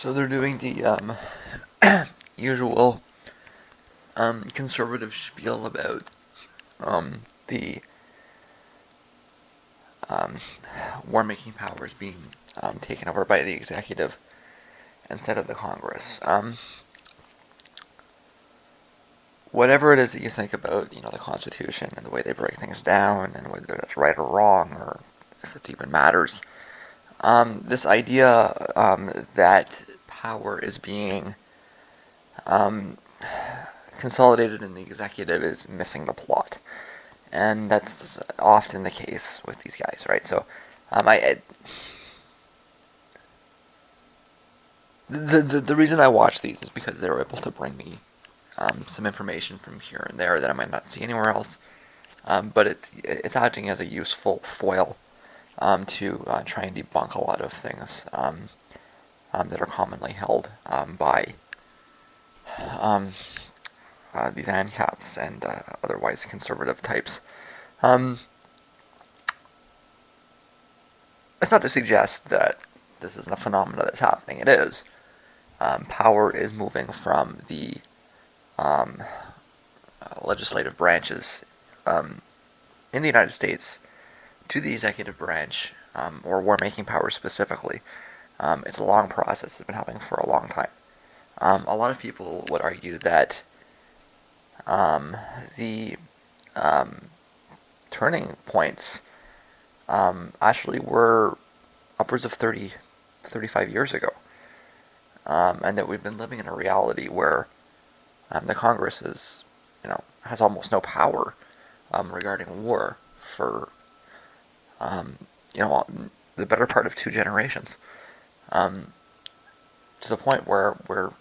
So they're doing the usual conservative spiel about the um, war-making powers being taken over by the executive instead of the Congress. Whatever it is that you think about, the Constitution and the way they break things down, and whether that's right or wrong, or if it even matters, this idea that power is being um, consolidated in the executive is missing the plot, and that's often the case with these guys, right? So, the reason I watch these is because they were able to bring me some information from here and there that I might not see anywhere else. But it's acting as a useful foil to try and debunk a lot of things that are commonly held by um, these ANCAPs and otherwise conservative types. Um, it's not to suggest that this isn't a phenomenon that's happening. It is. Power is moving from the um, legislative branches in the United States to the executive branch, or war-making powers specifically. It's a long process. It's been happening for a long time. A lot of people would argue that the um, turning points actually were upwards of 30, 35 years ago, and that we've been living in a reality where the Congress has almost no power regarding war for um, you know the better part of 2 generations, um, to the point where we're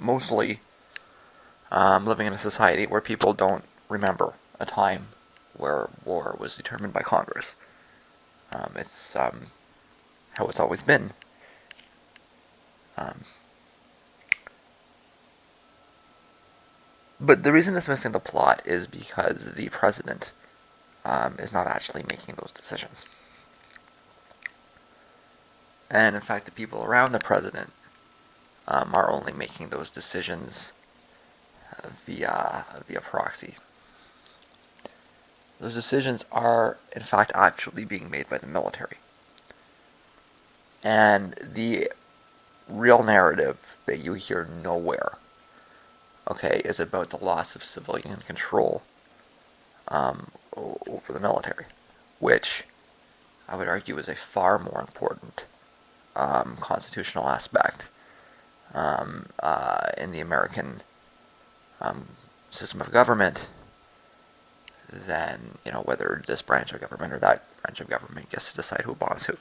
mostly living in a society where people don't remember a time where war was determined by Congress. It's how it's always been. Um, but the reason it's missing the plot is because the president is not actually making those decisions. And in fact, the people around the president are only making those decisions via proxy. Those decisions are, in fact, actually being made by the military. And the real narrative that you hear nowhere, okay, is about the loss of civilian control over the military, which I would argue is a far more important constitutional aspect in the American system of government than whether this branch of government or that branch of government gets to decide who bombs who.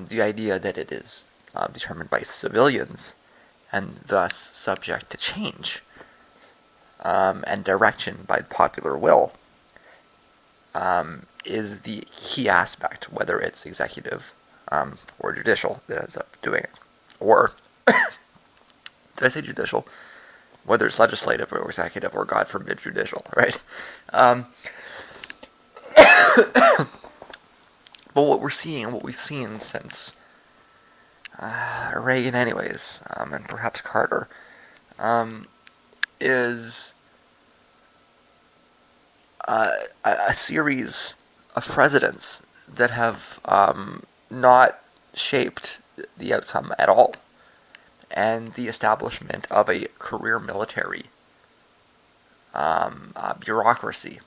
The idea that it is determined by civilians and thus subject to change and direction by popular will is the key aspect, whether it's executive or judicial that ends up doing it. Or, did I say judicial? Whether it's legislative or executive or, God forbid, judicial, right? Um, but what we're seeing, what we've seen since Reagan anyways, and perhaps Carter, is a series of presidents that have not shaped the outcome at all, and the establishment of a career military bureaucracy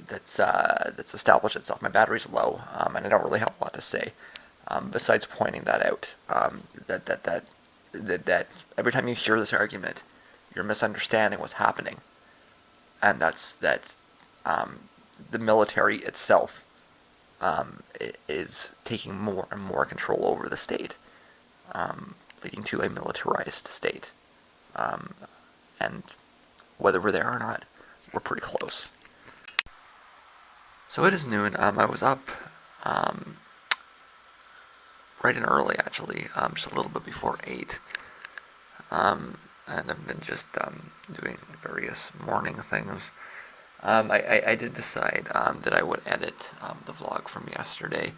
that's established itself. My battery's low, and I don't really have a lot to say besides pointing that out. That every time you hear this argument, you're misunderstanding what's happening, and that's that the military itself is taking more and more control over the state, leading to a militarized state. And whether we're there or not, we're pretty close. So it is noon. I was up bright and early, actually, just a little bit before 8. And I've been just doing various morning things. I did decide that I would edit the vlog from yesterday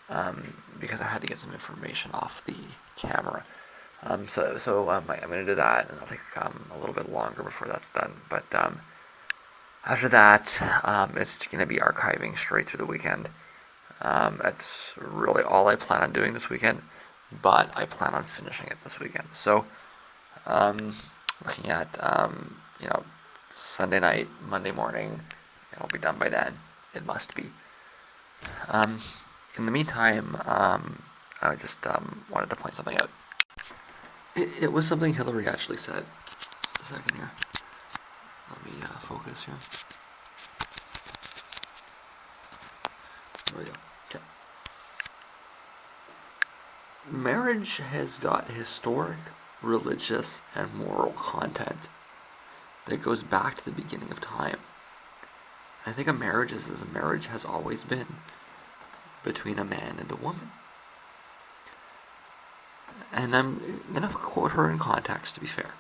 because I had to get some information off the camera. So I'm going to do that, and it'll take a little bit longer before that's done. But after that, it's going to be archiving straight through the weekend. That's really all I plan on doing this weekend, but I plan on finishing it this weekend. So, looking at Sunday night, Monday morning, it'll be done by then. It must be. Um, in the meantime, I just wanted to point something out. It was something Hillary actually said. Just a second here. Let me focus here. There we go. Okay. Marriage has got historic, religious, and moral content that goes back to the beginning of time. I think a marriage is as a marriage has always been between a man and a woman. And I'm going to quote her in context to be fair.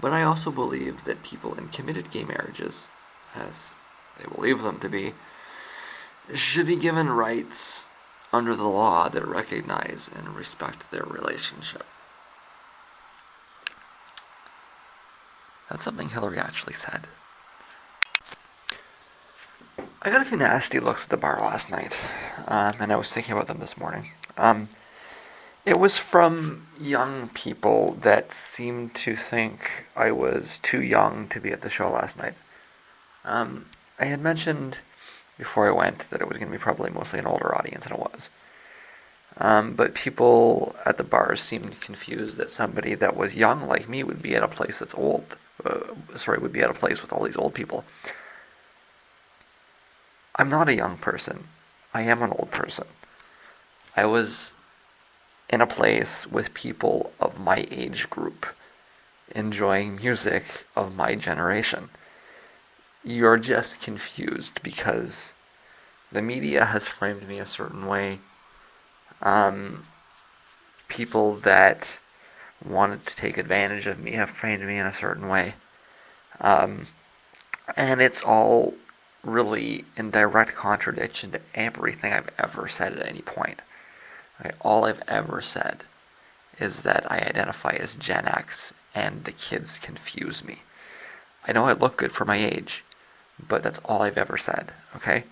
But I also believe that people in committed gay marriages, as they believe them to be, should be given rights under the law that recognize and respect their relationship. That's something Hillary actually said. I got a few nasty looks at the bar last night, and I was thinking about them this morning. It was from young people that seemed to think I was too young to be at the show last night. I had mentioned before I went that it was going to be probably mostly an older audience, and it was. But people at the bars seemed confused that somebody that was young like me would be at a place that's old. Would be at a place with all these old people. I'm not a young person. I am an old person. I was in a place with people of my age group, enjoying music of my generation. You're just confused because the media has framed me a certain way. People that wanted to take advantage of me have framed me in a certain way. And it's all really in direct contradiction to everything I've ever said at any point. Okay, all I've ever said is that I identify as Gen X and the kids confuse me. I know I look good for my age, but that's all I've ever said, okay?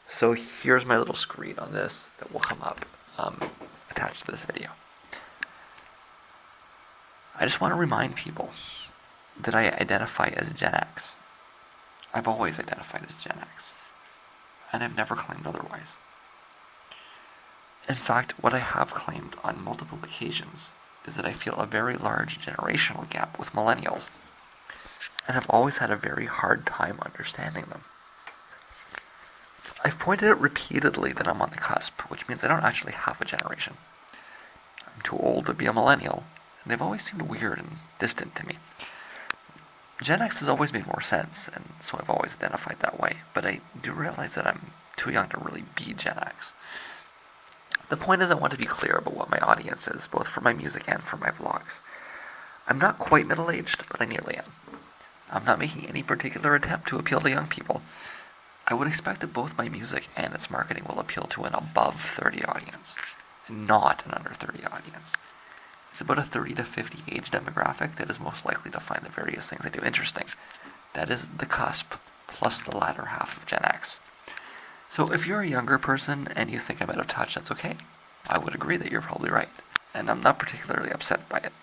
So here's my little screen on this that will come up attached to this video. I just want to remind people that I identify as Gen X. I've always identified as Gen X, and I've never claimed otherwise. In fact, what I have claimed on multiple occasions is that I feel a very large generational gap with millennials, and have always had a very hard time understanding them. I've pointed out repeatedly that I'm on the cusp, which means I don't actually have a generation. I'm too old to be a millennial, and they've always seemed weird and distant to me. Gen X has always made more sense, and so I've always identified that way, but I do realize that I'm too young to really be Gen X. The point is I want to be clear about what my audience is, both for my music and for my vlogs. I'm not quite middle-aged, but I nearly am. I'm not making any particular attempt to appeal to young people. I would expect that both my music and its marketing will appeal to an above 30 audience, and not an under 30 audience. It's about a 30 to 50 age demographic that is most likely to find the various things I do interesting. That is the cusp, plus the latter half of Gen X. So if you're a younger person and you think I'm out of touch, that's okay. I would agree that you're probably right, and I'm not particularly upset by it.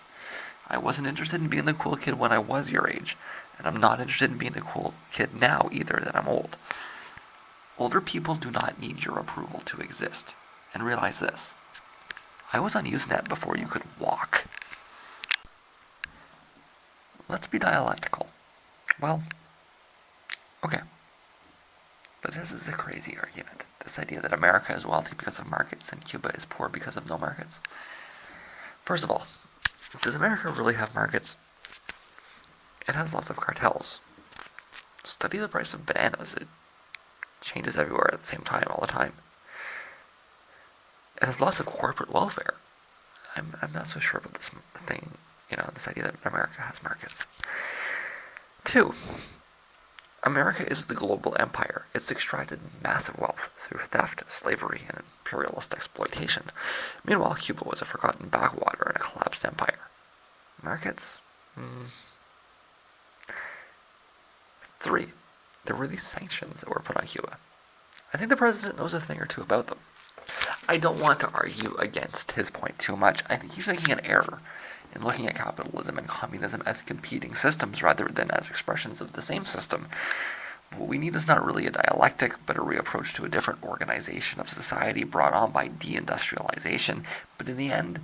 I wasn't interested in being the cool kid when I was your age, and I'm not interested in being the cool kid now either that I'm old. Older people do not need your approval to exist. And realize this. I was on Usenet before you could walk. Let's be dialectical. Well, okay. But this is a crazy argument. This idea that America is wealthy because of markets and Cuba is poor because of no markets. First of all, does America really have markets? It has lots of cartels. Study the price of bananas. It changes everywhere at the same time, all the time. It has lots of corporate welfare. I'm not so sure about this thing, this idea that America has markets. Two, America is the global empire. It's extracted massive wealth through theft, slavery, and imperialist exploitation. Meanwhile, Cuba was a forgotten backwater and a collapsed empire. Americans? Mm. 3. There were these sanctions that were put on Cuba. I think the president knows a thing or two about them. I don't want to argue against his point too much. I think he's making an error in looking at capitalism and communism as competing systems rather than as expressions of the same system. What we need is not really a dialectic, but a reapproach to a different organization of society brought on by deindustrialization. But in the end,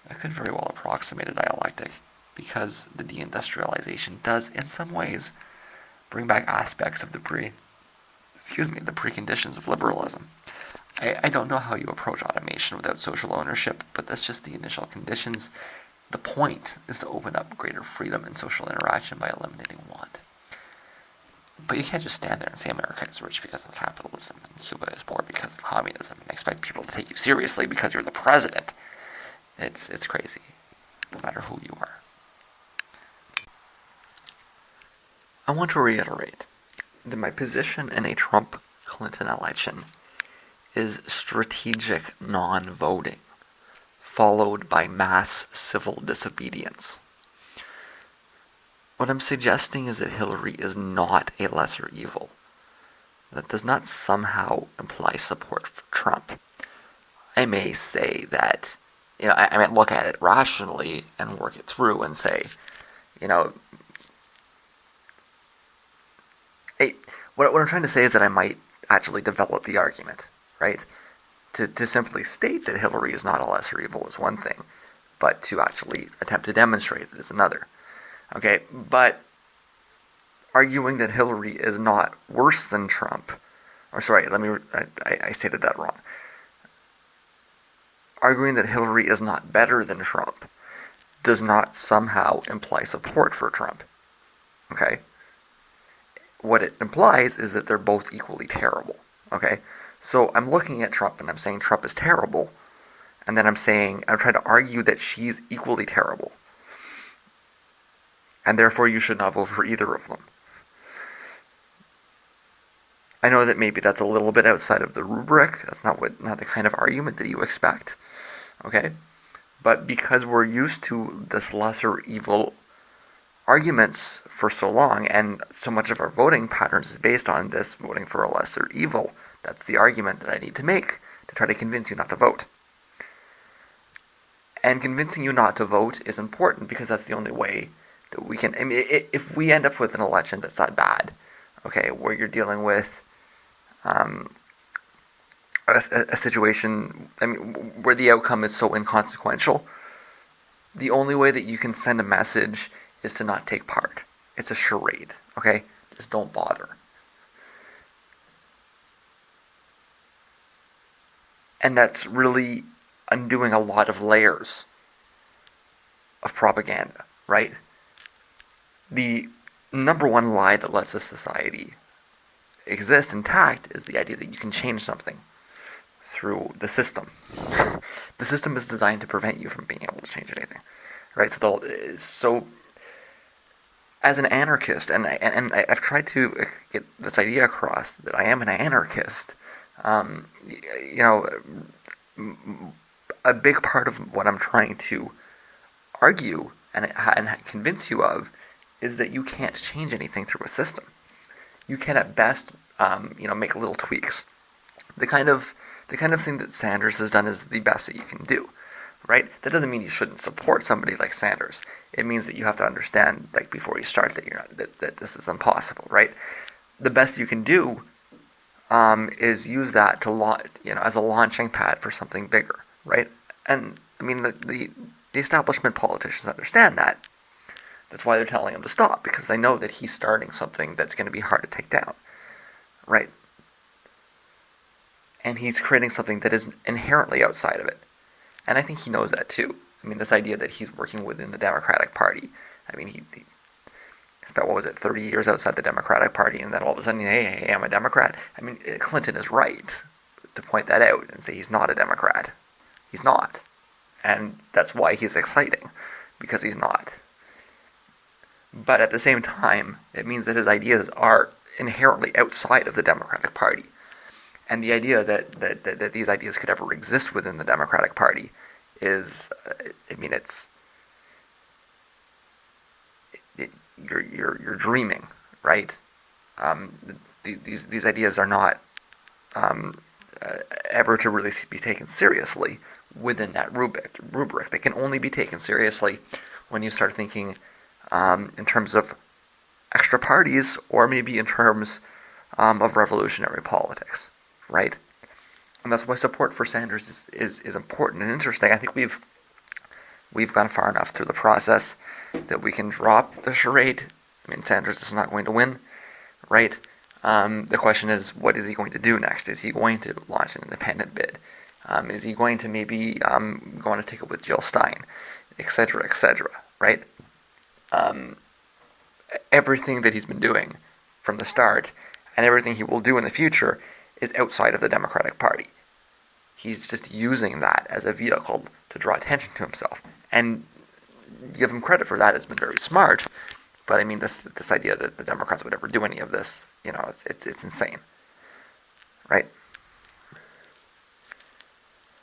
that could very well approximate a dialectic, because the deindustrialization does, in some ways, bring back aspects of the preconditions of liberalism. I don't know how you approach automation without social ownership, but that's just the initial conditions. The point is to open up greater freedom and social interaction by eliminating want. But you can't just stand there and say America is rich because of capitalism and Cuba is poor because of communism and expect people to take you seriously because you're the president. It's crazy, no matter who you are. I want to reiterate that my position in a Trump-Clinton election is strategic non-voting, followed by mass civil disobedience. What I'm suggesting is that Hillary is not a lesser evil. That does not somehow imply support for Trump. I may say that, I might look at it rationally and work it through and say, what I'm trying to say is that I might actually develop the argument, right? To simply state that Hillary is not a lesser evil is one thing, but to actually attempt to demonstrate it is another. Okay, but arguing that Hillary is not worse than Trump, I stated that wrong. Arguing that Hillary is not better than Trump does not somehow imply support for Trump. Okay? What it implies is that they're both equally terrible. Okay? So I'm looking at Trump and I'm saying Trump is terrible, and then I'm trying to argue that she's equally terrible. And therefore you should not vote for either of them. I know that maybe that's a little bit outside of the rubric. That's not the kind of argument that you expect. Okay? But because we're used to this lesser evil arguments for so long, and so much of our voting patterns is based on this voting for a lesser evil, that's the argument that I need to make to try to convince you not to vote. And convincing you not to vote is important because that's the only way that we can. If we end up with an election that's that bad, okay, where you're dealing with a situation, where the outcome is so inconsequential, the only way that you can send a message is to not take part. It's a charade, okay? Just don't bother. And that's really undoing a lot of layers of propaganda, right? The number one lie that lets a society exist intact is the idea that you can change something through the system. The system is designed to prevent you from being able to change anything, right? So as an anarchist, and I've tried to get this idea across that I am an anarchist. A big part of what I'm trying to argue and convince you of is that you can't change anything through a system. You can at best, make little tweaks. The kind of thing that Sanders has done is the best that you can do, right? That doesn't mean you shouldn't support somebody like Sanders. It means that you have to understand, like before you start, that that this is impossible, right? The best you can do is use that to as a launching pad for something bigger, right? And the establishment politicians understand that. That's why they're telling him to stop, because they know that he's starting something that's going to be hard to take down, right? And he's creating something that is inherently outside of it. And I think he knows that too. This idea that he's working within the Democratic Party. He spent, 30 years outside the Democratic Party, and then all of a sudden, hey, I'm a Democrat. Clinton is right to point that out and say he's not a Democrat. He's not. And that's why he's exciting, because he's not. But at the same time, it means that his ideas are inherently outside of the Democratic Party. And the idea that these ideas could ever exist within the Democratic Party is, I mean, you're dreaming, right? Um, these ideas are not um, ever to really be taken seriously within that rubric. They can only be taken seriously when you start thinking in terms of extra parties or maybe in terms of revolutionary politics, right? And that's why support for Sanders is important and interesting. I think we've gone far enough through the process that we can drop the charade. I mean, Sanders is not going to win, right? The question is, what is he going to do next? Is he going to launch an independent bid? Is he going to maybe going to take it with Jill Stein, et cetera, right? Um, Everything that he's been doing from the start and everything he will do in the future is outside of the Democratic Party. He's just using that as a vehicle to draw attention to himself. And give him credit for that. It's been very smart. But I mean, this idea that the Democrats would ever do any of this, it's insane, right?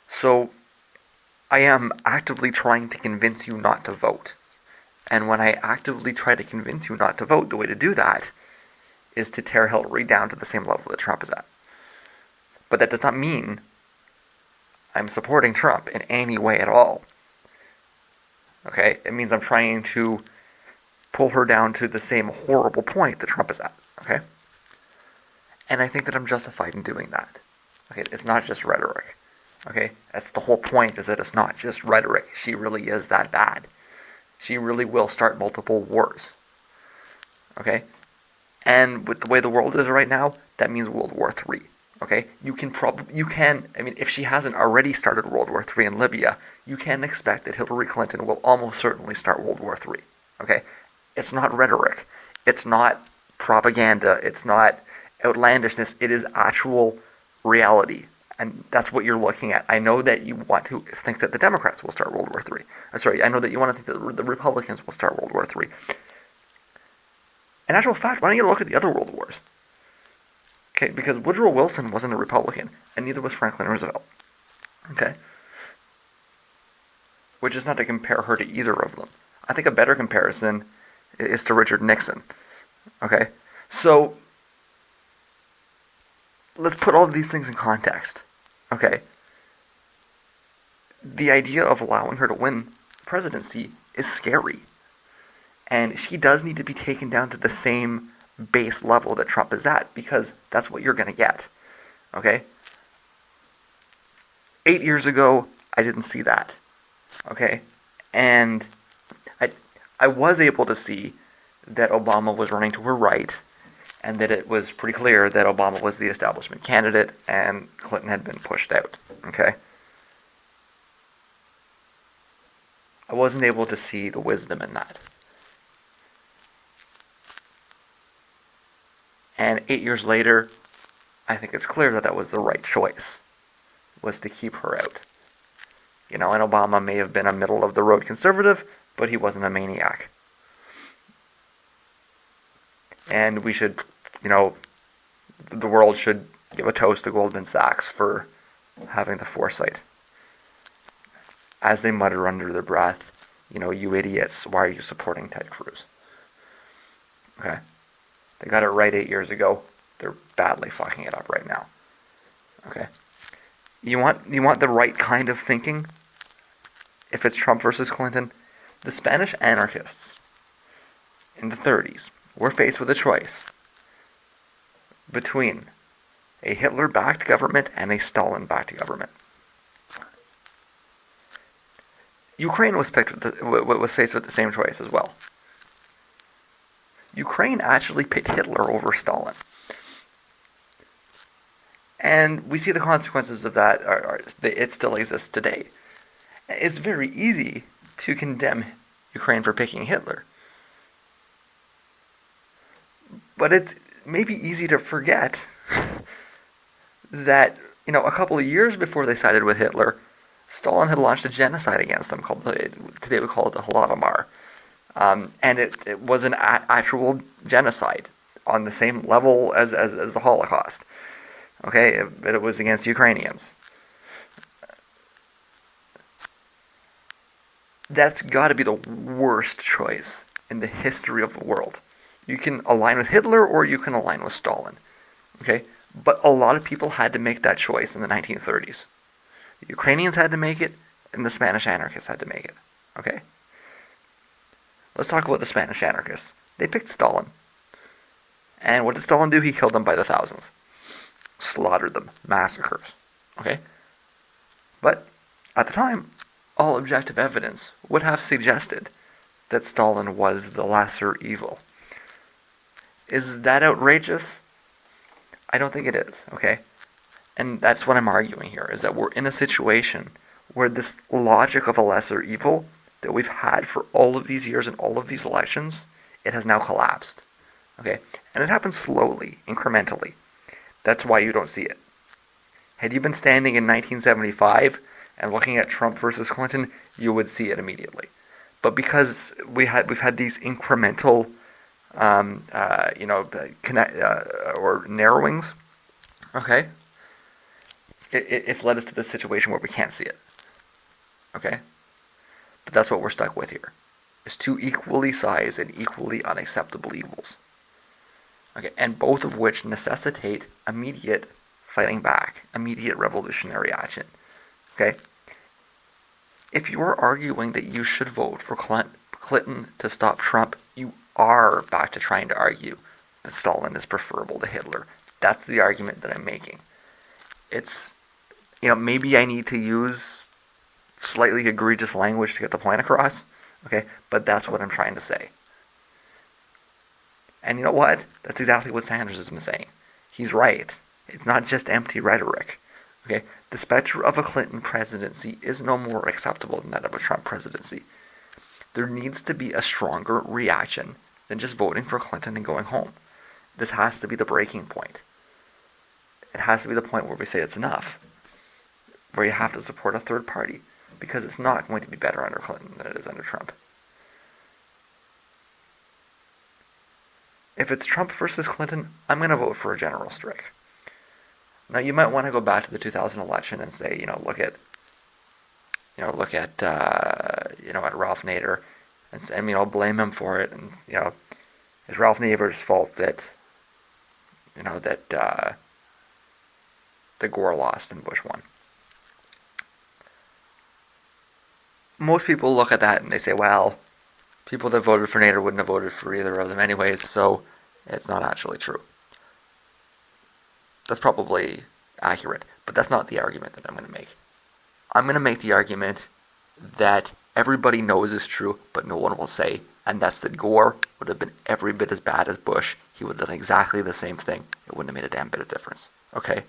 So I am actively trying to convince you not to vote. And when I actively try to convince you not to vote, the way to do that is to tear Hillary down to the same level that Trump is at. But that does not mean I'm supporting Trump in any way at all. Okay? It means I'm trying to pull her down to the same horrible point that Trump is at. Okay? And I think that I'm justified in doing that. Okay? It's not just rhetoric. Okay? That's the whole point, is that it's not just rhetoric. She really is that bad. She really will start multiple wars. Okay? And with the way the world is right now, that means World War III. Okay? I mean, if she hasn't already started World War III in Libya, you can expect that Hillary Clinton will almost certainly start World War III. Okay? It's not rhetoric. It's not propaganda. It's not outlandishness. It is actual reality. And that's what you're looking at. I know that you want to think that the Democrats will start World War III. I know that you want to think that the Republicans will start World War III. In actual fact, why don't you look at the other world wars? Okay, because Woodrow Wilson wasn't a Republican, and neither was Franklin Roosevelt. Okay? Which is not to compare her to either of them. I think a better comparison is to Richard Nixon. Okay? So, let's put all of these things in context. Okay? The idea of allowing her to win the presidency is scary. And she does need to be taken down to the same base level that Trump is at, because that's what you're going to get. Okay? 8 years ago, I didn't see that. Okay? And I was able to see that Obama was running to her right, and that it was pretty clear that Obama was the establishment candidate and Clinton had been pushed out. Okay? I wasn't able to see the wisdom in that. And 8 years later, I think it's clear that that was the right choice, was to keep her out. And Obama may have been a middle-of-the-road conservative, but he wasn't a maniac. And we should, the world should give a toast to Goldman Sachs for having the foresight. As they mutter under their breath, you idiots, why are you supporting Ted Cruz? Okay? They got it right 8 years ago. They're badly fucking it up right now. Okay? You want the right kind of thinking? If it's Trump versus Clinton, the Spanish anarchists in the 30s were faced with a choice between a Hitler-backed government and a Stalin-backed government. Ukraine was faced with the same choice as well. Ukraine actually picked Hitler over Stalin. And we see the consequences of that. It still exists today. It's very easy to condemn Ukraine for picking Hitler. But it's maybe easy to forget that, a couple of years before they sided with Hitler, Stalin had launched a genocide against them today we call it the Holodomor. And it was an actual genocide on the same level as the Holocaust. Okay, but it was against Ukrainians. That's got to be the worst choice in the history of the world. You can align with Hitler or you can align with Stalin. Okay, but a lot of people had to make that choice in the 1930s. The Ukrainians had to make it, and the Spanish anarchists had to make it. Okay, let's talk about the Spanish anarchists. They picked Stalin, and what did Stalin do? He killed them by the thousands, slaughtered them, massacres. Okay, but at the time, all objective evidence would have suggested that Stalin was the lesser evil. Is that outrageous? I don't think it is, okay? And that's what I'm arguing here, is that we're in a situation where this logic of a lesser evil that we've had for all of these years and all of these elections, it has now collapsed. Okay? And it happens slowly, incrementally. That's why you don't see it. Had you been standing in 1975 and looking at Trump versus Clinton, you would see it immediately. But because we've had these incremental, connect or narrowings, okay, it's led us to this situation where we can't see it. Okay, but that's what we're stuck with here. Is two equally sized and equally unacceptable evils. Okay, and both of which necessitate immediate fighting back, immediate revolutionary action. Okay, if you're arguing that you should vote for Clinton to stop Trump, you are back to trying to argue that Stalin is preferable to Hitler. That's the argument that I'm making. It's, maybe I need to use slightly egregious language to get the point across, okay? But that's what I'm trying to say. And you know what? That's exactly what Sanders has been saying. He's right. It's not just empty rhetoric. Okay? The specter of a Clinton presidency is no more acceptable than that of a Trump presidency. There needs to be a stronger reaction than just voting for Clinton and going home. This has to be the breaking point. It has to be the point where we say it's enough, where you have to support a third party, because it's not going to be better under Clinton than it is under Trump. If it's Trump versus Clinton, I'm going to vote for a general strike. Now you might want to go back to the 2000 election and say, at Ralph Nader, and blame him for it, and it's Ralph Nader's fault that Gore lost and Bush won. Most people look at that and they say, well, people that voted for Nader wouldn't have voted for either of them anyways, so it's not actually true. That's probably accurate, but that's not the argument that I'm going to make. I'm going to make the argument that everybody knows is true, but no one will say, and that's that Gore would have been every bit as bad as Bush. He would have done exactly the same thing. It wouldn't have made a damn bit of difference. Okay?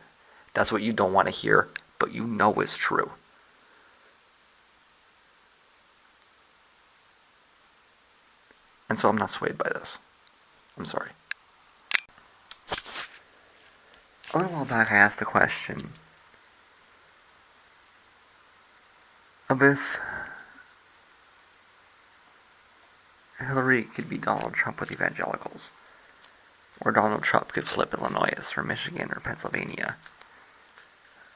That's what you don't want to hear, but you know is true. And so I'm not swayed by this. I'm sorry. A little while back I asked the question of if Hillary could beat Donald Trump with evangelicals, or Donald Trump could flip Illinois or Michigan or Pennsylvania.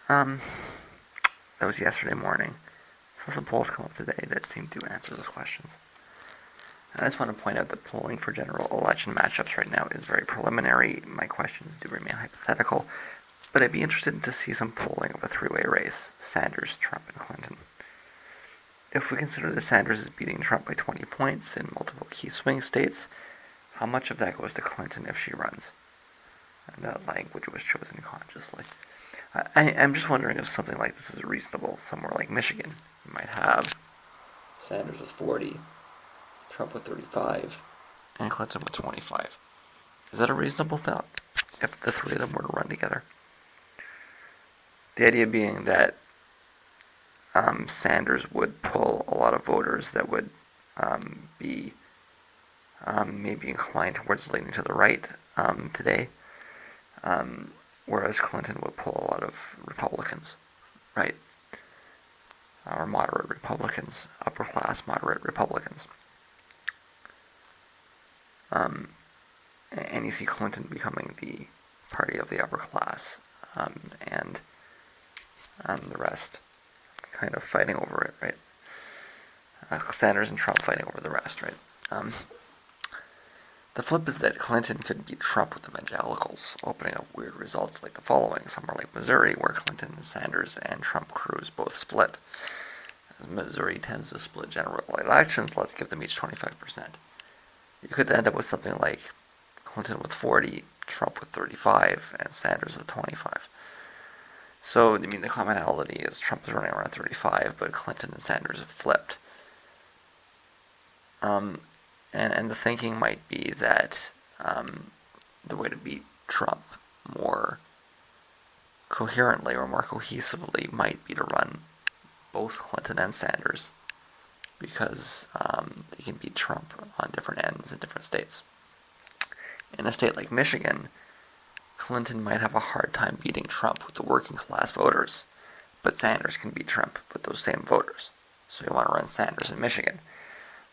That was yesterday morning. So some polls come up today that seem to answer those questions. And I just want to point out that polling for general election matchups right now is very preliminary. My questions do remain hypothetical, but I'd be interested to see some polling of a three-way race: Sanders, Trump, and Clinton. If we consider that Sanders is beating Trump by 20 points in multiple key swing states, how much of that goes to Clinton if she runs? And that language was chosen consciously. I'm just wondering if something like this is reasonable. Somewhere like Michigan, you might have Sanders with 40, Trump with 35, and Clinton with 25. Is that a reasonable thought, if the three of them were to run together? The idea being that Sanders would pull a lot of voters that would be maybe inclined towards leaning to the right today, whereas Clinton would pull a lot of Republicans, right? Or moderate Republicans, upper class moderate Republicans. Um, and you see Clinton becoming the party of the upper class, and the rest kind of fighting over it, right? Sanders and Trump fighting over the rest, right? Um, the flip is that Clinton could beat Trump with evangelicals, opening up weird results like the following: somewhere like Missouri, where Clinton, Sanders, and Trump crews both split. As Missouri tends to split general elections, let's give them each 25%. You could end up with something like Clinton with 40, Trump with 35, and Sanders with 25. So, I mean, the commonality is Trump is running around 35, but Clinton and Sanders have flipped. Um, and the thinking might be that the way to beat Trump more coherently or more cohesively might be to run both Clinton and Sanders, because they can beat Trump on different ends in different states. In a state like Michigan, Clinton might have a hard time beating Trump with the working class voters, but Sanders can beat Trump with those same voters. So you want to run Sanders in Michigan.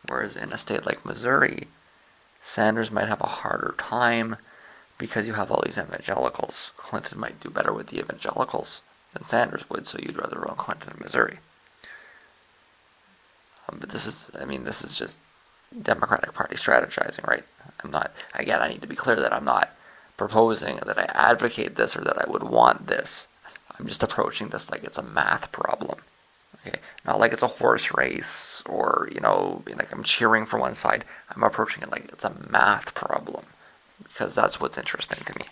Whereas in a state like Missouri, Sanders might have a harder time because you have all these evangelicals. Clinton might do better with the evangelicals than Sanders would, so you'd rather run Clinton in Missouri. But this is just Democratic Party strategizing, right? I need to be clear that I'm not proposing that I advocate this or that I would want this. I'm just approaching this like it's a math problem. Okay, not like it's a horse race or, like I'm cheering for one side. I'm approaching it like it's a math problem because that's what's interesting to me.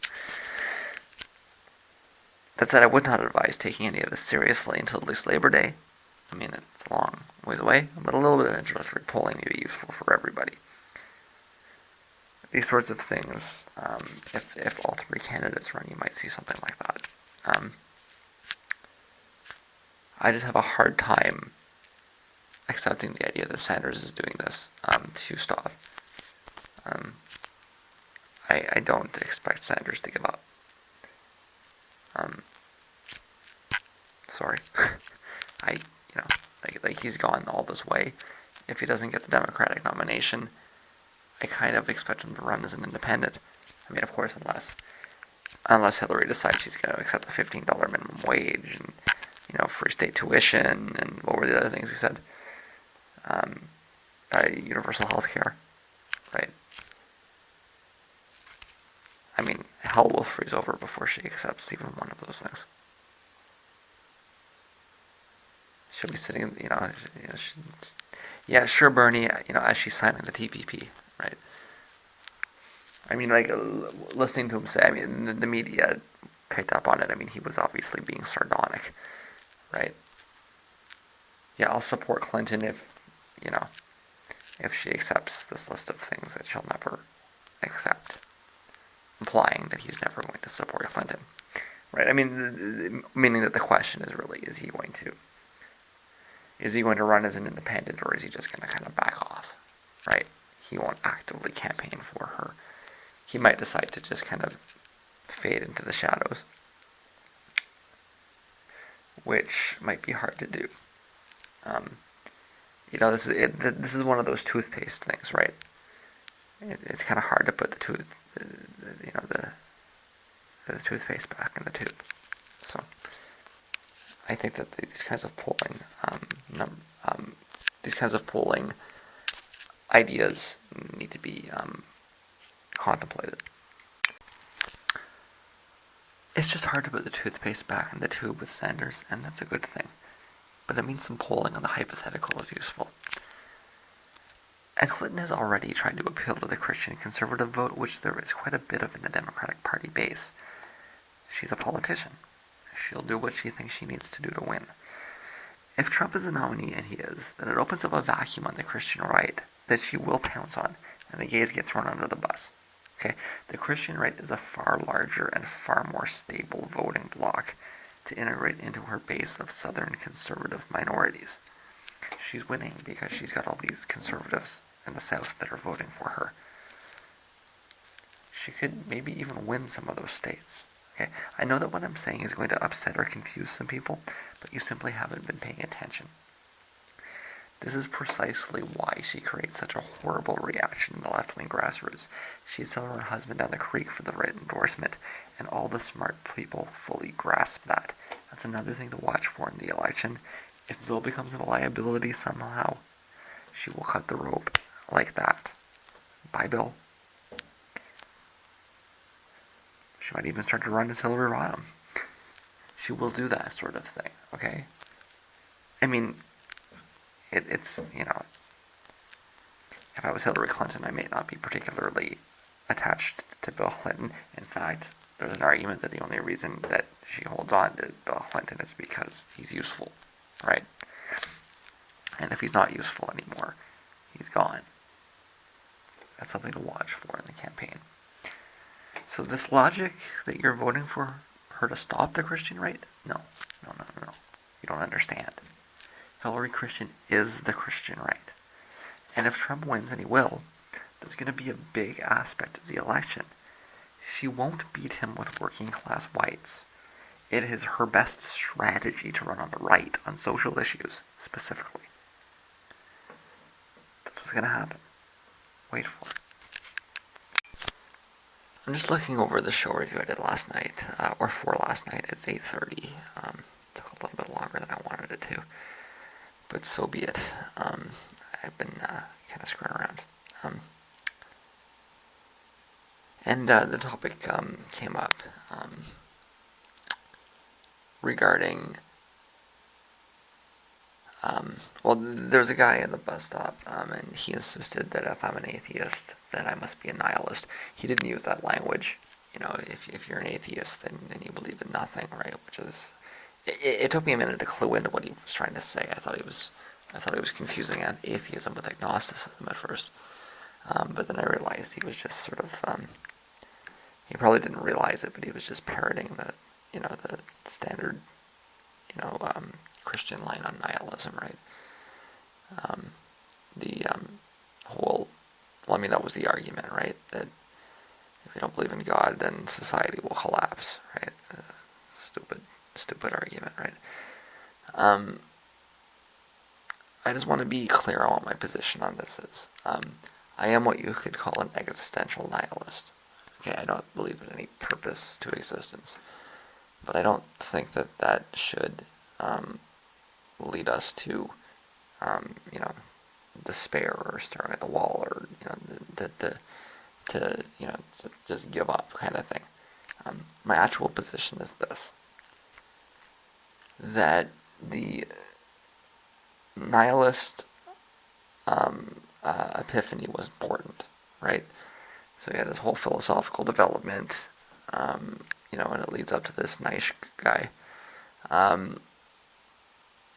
That said, I would not advise taking any of this seriously until at least Labor Day. I mean, it's a long ways away, but a little bit of introductory polling may be useful for everybody. These sorts of things, if all three candidates run, you might see something like that. I just have a hard time accepting the idea that Sanders is doing this to stop. I don't expect Sanders to give up. Sorry. I, like he's gone all this way. If he doesn't get the Democratic nomination, I kind of expect him to run as an independent. I mean, of course, unless Hillary decides she's going to accept the $15 minimum wage and, free state tuition, and what were the other things we said? Universal health care, right? I mean, hell will freeze over before she accepts even one of those things. She'll be sitting, yeah, sure, Bernie, as she's signing the TPP, right? I mean, like, listening to him say, I mean, the media picked up on it. I mean, he was obviously being sardonic, right? Yeah, I'll support Clinton if she accepts this list of things that she'll never accept, implying that he's never going to support Clinton, right? I mean, meaning that the question is really, is he going to run as an independent, or is he just going to kind of back off, right? He won't actively campaign for her. He might decide to just kind of fade into the shadows, which might be hard to do. This is one of those toothpaste things, right? It's kind of hard to put the toothpaste back in the tube. So I think that these kinds of polling ideas need to be contemplated. It's just hard to put the toothpaste back in the tube with Sanders, and that's a good thing. But it means some polling on the hypothetical is useful. And Clinton has already tried to appeal to the Christian conservative vote, which there is quite a bit of in the Democratic Party base. She's a politician. She'll do what she thinks she needs to do to win. If Trump is the nominee, and he is, then it opens up a vacuum on the Christian right that she will pounce on, and the gays get thrown under the bus. Okay, the Christian right is a far larger and far more stable voting bloc to integrate into her base of Southern conservative minorities. She's winning because she's got all these conservatives in the South that are voting for her. She could maybe even win some of those states. Okay, I know that what I'm saying is going to upset or confuse some people, but you simply haven't been paying attention. This is precisely why she creates such a horrible reaction in the left-wing grassroots. She'd sell her husband down the creek for the right endorsement, and all the smart people fully grasp that. That's another thing to watch for in the election. If Bill becomes a liability somehow, she will cut the rope like that. Bye, Bill. She might even start to run as Hillary Rodham. She will do that sort of thing, okay? I mean, it's, if I was Hillary Clinton, I may not be particularly attached to Bill Clinton. In fact, there's an argument that the only reason that she holds on to Bill Clinton is because he's useful, right? And if he's not useful anymore, he's gone. That's something to watch for in the campaign. So this logic that you're voting for her to stop the Christian right? No. You don't understand. Hillary Christian is the Christian right. And if Trump wins, and he will, that's going to be a big aspect of the election. She won't beat him with working class whites. It is her best strategy to run on the right, on social issues, specifically. That's what's going to happen. Wait for it. I'm just looking over the show review I did last night, or for last night. It's 8:30. Took a little bit longer than I wanted it to, but so be it. I've been kind of screwing around. And the topic came up regarding, well, there's a guy at the bus stop, and he insisted that if I'm an atheist, that I must be a nihilist. He didn't use that language. If you're an atheist, then you believe in nothing, right? Which is, it took me a minute to clue into what he was trying to say. I thought he was confusing atheism with agnosticism at first, but then I realized he was just sort of, he probably didn't realize it, but he was just parroting the standard, Christian line on nihilism, right? The whole, well, I mean, that was the argument, right? That if you don't believe in God, then society will collapse, right? Stupid argument, right? I just want to be clear on what my position on this is. I am what you could call an existential nihilist. Okay, I don't believe in any purpose to existence, but I don't think that should lead us to, despair or staring at the wall, or to just give up, kind of thing. My actual position is this: that the nihilist epiphany was important, right? So you had this whole philosophical development, and it leads up to this nice guy,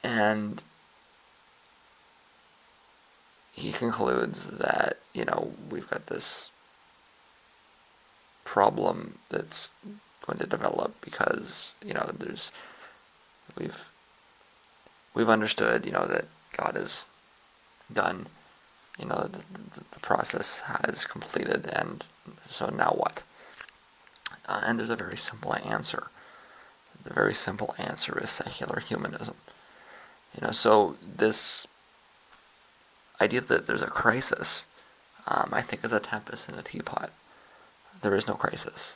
and he concludes that we've got this problem that's going to develop because there's we've understood that God is done, the process has completed, and so now what? And there's a very simple answer. The very simple answer is secular humanism. So this idea that there's a crisis, I think, is a tempest in a teapot. There is no crisis.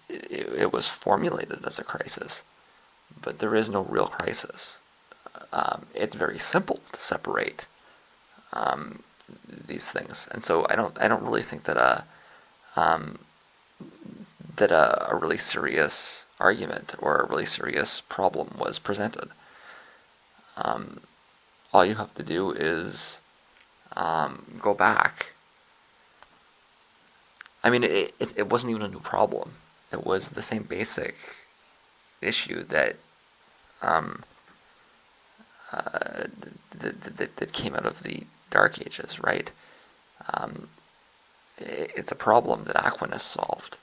It was formulated as a crisis, but there is no real crisis. It's very simple to separate these things, and so I don't really think that a really serious argument or a really serious problem was presented. All you have to do is go back. I mean, it wasn't even a new problem. It was the same basic issue that that came out of the Dark Ages, right? It's a problem that Aquinas solved.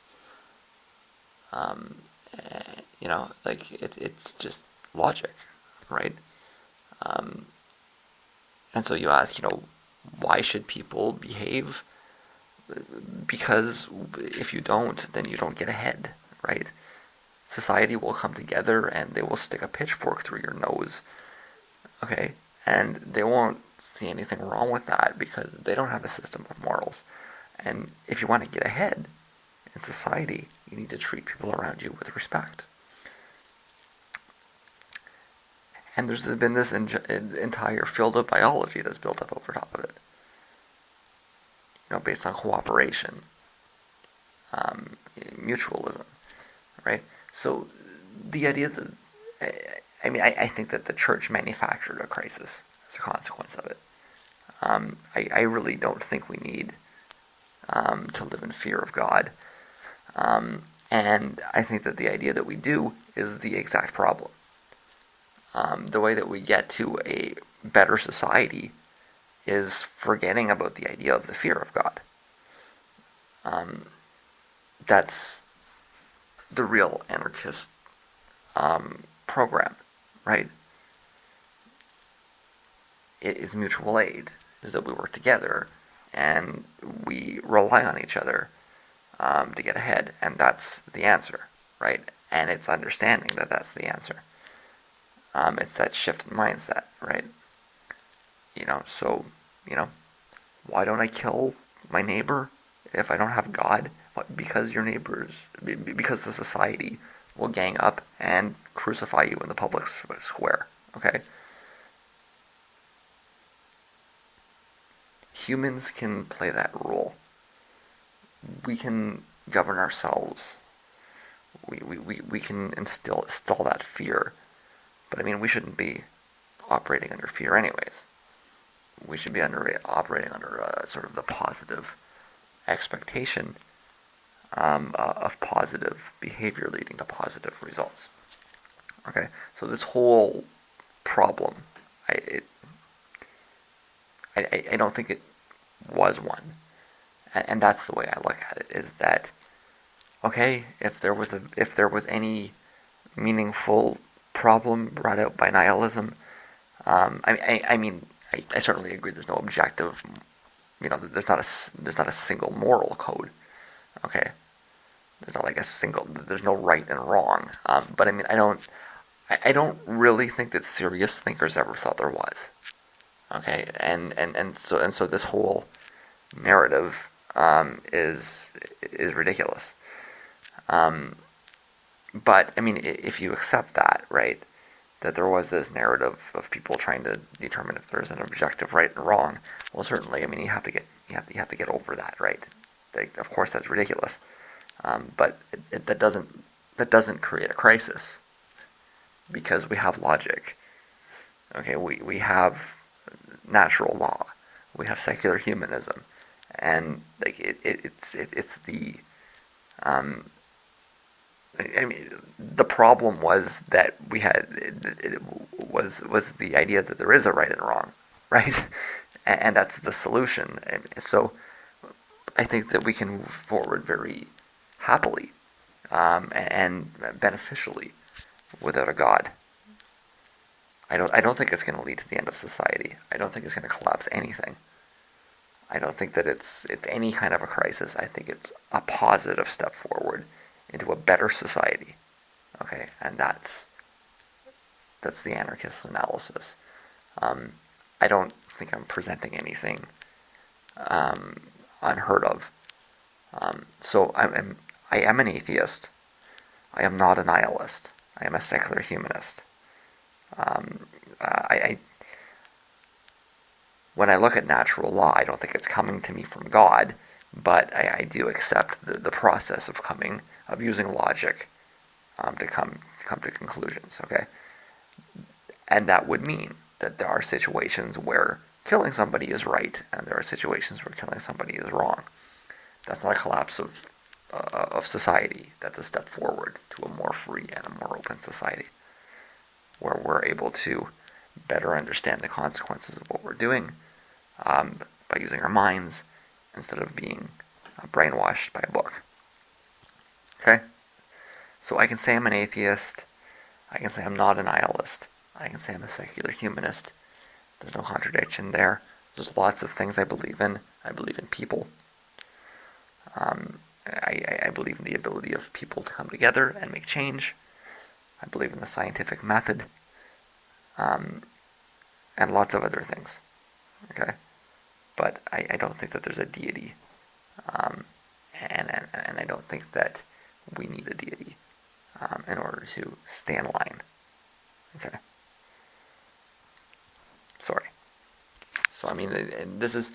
It's just logic, right? And so you ask, why should people behave? Because if you don't, then you don't get ahead, right? Society will come together and they will stick a pitchfork through your nose, okay? And they won't see anything wrong with that because they don't have a system of morals. And if you want to get ahead in society, you need to treat people around you with respect. And there's been this entire field of biology that's built up over top of it, based on cooperation, um, mutualism, right? So the idea that, I think that the church manufactured a crisis as a consequence of it. I really don't think we need to live in fear of God. And I think that the idea that we do is the exact problem. The way that we get to a better society is forgetting about the idea of the fear of God. Um, that's the real anarchist program, right? It is mutual aid, is that we work together and we rely on each other to get ahead, and that's the answer, right? And it's understanding that that's the answer. It's that shift in mindset, right? So, you know, why don't I kill my neighbor if I don't have God? Because your neighbors, because the society will gang up and crucify you in the public square, okay? Humans can play that role. We can govern ourselves. We can install that fear. But we shouldn't be operating under fear anyways. We should be operating under sort of the positive expectation of positive behavior leading to positive results. Okay, so this whole problem, I, it, I don't think it was one, and that's the way I look at it. Is that okay? If there was any meaningful problem brought out by nihilism, I certainly agree. There's no objective. There's not a single moral code. Okay, there's not like a single. There's no right and wrong. But I don't really think that serious thinkers ever thought there was. Okay, and so this whole narrative is ridiculous. Um, but if you accept that, right, that there was this narrative of people trying to determine if there's an objective right and wrong, well, certainly, you have to get over that, right? Like, of course, that's ridiculous, but that doesn't create a crisis because we have logic. Okay, we have natural law, we have secular humanism, and like it's the um, the problem was that we had it was the idea that there is a right and wrong, right? And that's the solution. And so I think that we can move forward very happily and beneficially without a God. I don't think it's going to lead to the end of society. I don't think it's going to collapse anything. I don't think that it's any kind of a crisis. I think it's a positive step forward into a better society. Okay, and that's the anarchist analysis. Um, I don't think I'm presenting anything unheard of. So I am an atheist. I am not a nihilist. I am a secular humanist. I when I look at natural law, I don't think it's coming to me from God, but I do accept the process of using logic to come to conclusions. Okay, and that would mean that there are situations where killing somebody is right, and there are situations where killing somebody is wrong. That's not a collapse of society. That's a step forward to a more free and a more open society, where we're able to better understand the consequences of what we're doing by using our minds instead of being brainwashed by a book. Okay? So I can say I'm an atheist. I can say I'm not a nihilist. I can say I'm a secular humanist. There's no contradiction there. There's lots of things I believe in. I believe in people. I believe in the ability of people to come together and make change. I believe in the scientific method. Um, and lots of other things. Okay, but I don't think that there's a deity, um, and I don't think that we need a deity in order to stay in line. Okay, sorry. So I mean, and this is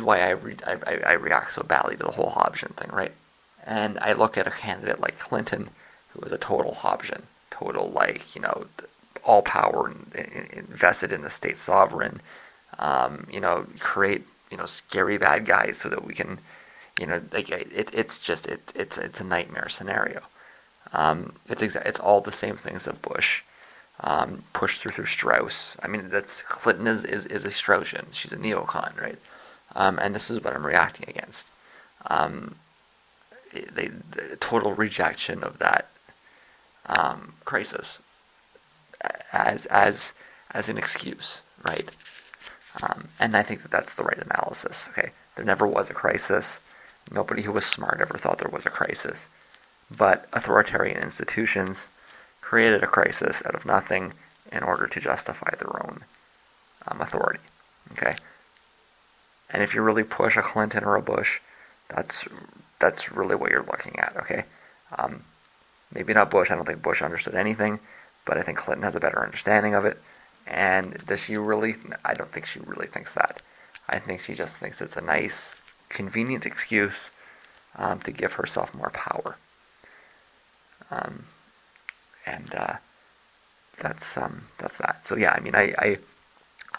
why I react so badly to the whole Hobbesian thing, right? And I look at a candidate like Clinton, who was a total Hobbesian, total like all power invested in the state sovereign, create scary bad guys so that we can like it's a nightmare scenario. It's all the same things that Bush pushed through Strauss. I mean, that's Clinton is a Straussian. She's a neocon, right? And this is what I'm reacting against. Um, the total rejection of that crisis as as as an excuse, right? And I think that that's the right analysis. Okay, there never was a crisis. Nobody who was smart ever thought there was a crisis. But authoritarian institutions created a crisis out of nothing in order to justify their own authority. Okay, and if you really push a Clinton or a Bush, that's that's really what you're looking at. Okay, um, maybe not Bush. I don't think Bush understood anything, but I think Clinton has a better understanding of it. And does she really? I don't think she really thinks that. I think she just thinks it's a nice, convenient excuse to give herself more power. Um, and that's that. So yeah, I mean, I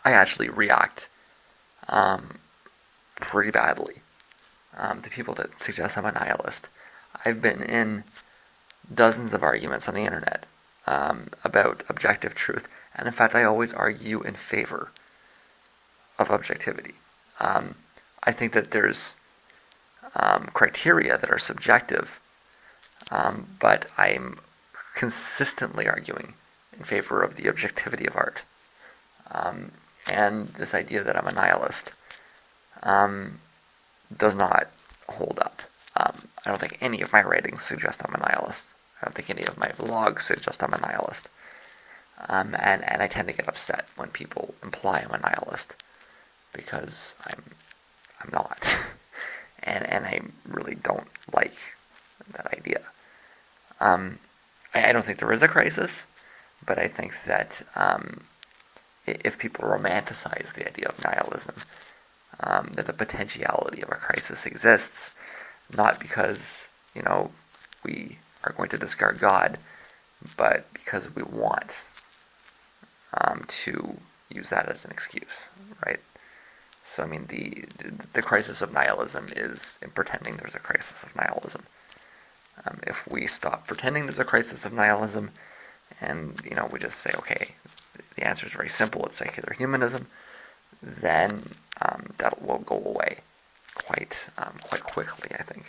actually react um, pretty badly to people that suggest I'm a nihilist. I've been in dozens of arguments on the internet about objective truth, and in fact, I always argue in favor of objectivity. Um, I think that there's criteria that are subjective, but I'm consistently arguing in favor of the objectivity of art. Um, and this idea that I'm a nihilist um, does not hold up. I don't think any of my writings suggest I'm a nihilist. I don't think any of my vlogs suggest I'm a nihilist. And I tend to get upset when people imply I'm a nihilist because I'm not, and I really don't like that idea. I don't think there is a crisis, but I think that if people romanticize the idea of nihilism, that the potentiality of a crisis exists, not because we are going to discard God, but because we want to use that as an excuse, right? So I mean, the crisis of nihilism is in pretending there's a crisis of nihilism. If we stop pretending there's a crisis of nihilism, and we just say, okay, the answer is very simple, it's secular humanism, then that will go away quite quickly, I think.